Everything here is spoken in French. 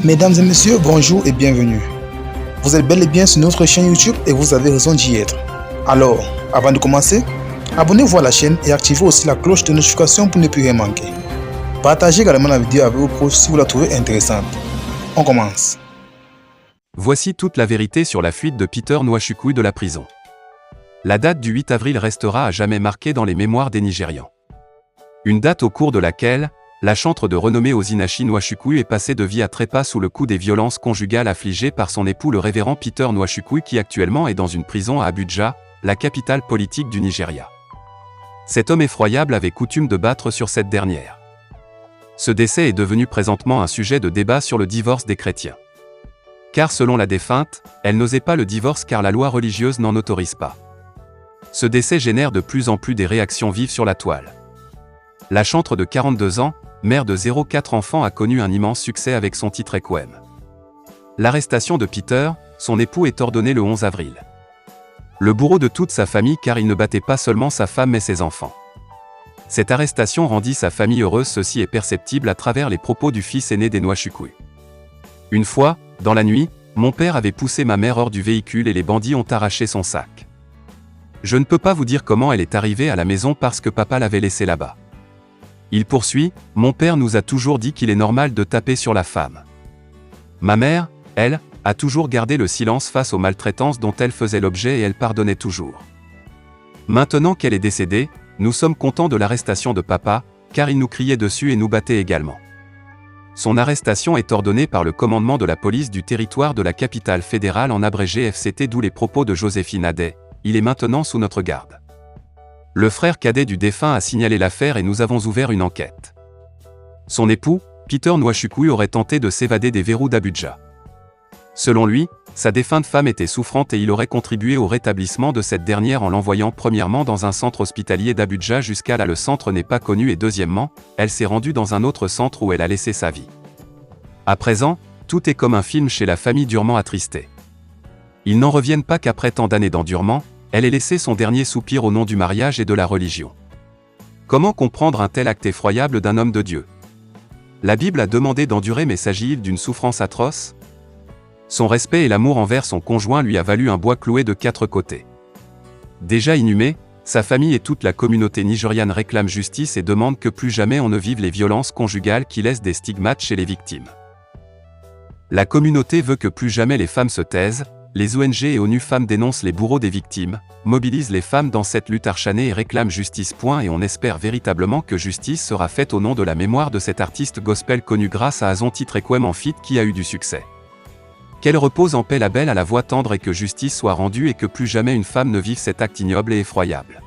Mesdames et messieurs, bonjour et bienvenue. Vous êtes bel et bien sur notre chaîne YouTube et vous avez raison d'y être. Alors, avant de commencer, abonnez-vous à la chaîne et activez aussi la cloche de notification pour ne plus rien manquer. Partagez également la vidéo avec vos proches si vous la trouvez intéressante. On commence. Voici toute la vérité sur la fuite de Peter Nwachukwu de la prison. La date du 8 avril restera à jamais marquée dans les mémoires des Nigérians. Une date au cours de laquelle, la chantre de renommée Osinachi Nwachukwu est passée de vie à trépas sous le coup des violences conjugales affligées par son époux le révérend Peter Nwachukwu qui actuellement est dans une prison à Abuja, la capitale politique du Nigeria. Cet homme effroyable avait coutume de battre sur cette dernière. Ce décès est devenu présentement un sujet de débat sur le divorce des chrétiens. Car selon la défunte, elle n'osait pas le divorce car la loi religieuse n'en autorise pas. Ce décès génère de plus en plus des réactions vives sur la toile. La chantre de 42 ans, mère de 0,4 enfants a connu un immense succès avec son titre Requiem. L'arrestation de Peter, son époux est ordonnée le 11 avril. Le bourreau de toute sa famille car il ne battait pas seulement sa femme mais ses enfants. Cette arrestation rendit sa famille heureuse, ceci est perceptible à travers les propos du fils aîné des Nwachukwu. Une fois, dans la nuit, mon père avait poussé ma mère hors du véhicule et les bandits ont arraché son sac. Je ne peux pas vous dire comment elle est arrivée à la maison parce que papa l'avait laissée là-bas. Il poursuit, mon père nous a toujours dit qu'il est normal de taper sur la femme. Ma mère, elle, a toujours gardé le silence face aux maltraitances dont elle faisait l'objet et elle pardonnait toujours. Maintenant qu'elle est décédée, nous sommes contents de l'arrestation de papa, car il nous criait dessus et nous battait également. Son arrestation est ordonnée par le commandement de la police du territoire de la capitale fédérale en abrégé FCT, d'où les propos de Joséphine Adé. Il est maintenant sous notre garde. Le frère cadet du défunt a signalé l'affaire et nous avons ouvert une enquête. Son époux, Peter Nwachukwu, aurait tenté de s'évader des verrous d'Abuja. Selon lui, sa défunte femme était souffrante et il aurait contribué au rétablissement de cette dernière en l'envoyant premièrement dans un centre hospitalier d'Abuja jusqu'à là le centre n'est pas connu et deuxièmement, elle s'est rendue dans un autre centre où elle a laissé sa vie. À présent, tout est comme un film chez la famille durement attristée. Ils n'en reviennent pas qu'après tant d'années d'endurement, elle ait laissé son dernier soupir au nom du mariage et de la religion. Comment comprendre un tel acte effroyable d'un homme de Dieu? La Bible a demandé d'endurer mais s'agit-il d'une souffrance atroce? Son respect et l'amour envers son conjoint lui a valu un bois cloué de 4 côtés. Déjà inhumé, sa famille et toute la communauté nigériane réclament justice et demandent que plus jamais on ne vive les violences conjugales qui laissent des stigmates chez les victimes. La communauté veut que plus jamais les femmes se taisent. Les ONG et ONU Femmes dénoncent les bourreaux des victimes, mobilisent les femmes dans cette lutte acharnée et réclament justice. Et on espère véritablement que justice sera faite au nom de la mémoire de cet artiste gospel connu grâce à son titre Requiem en feat qui a eu du succès. Qu'elle repose en paix la belle à la voix tendre et que justice soit rendue et que plus jamais une femme ne vive cet acte ignoble et effroyable.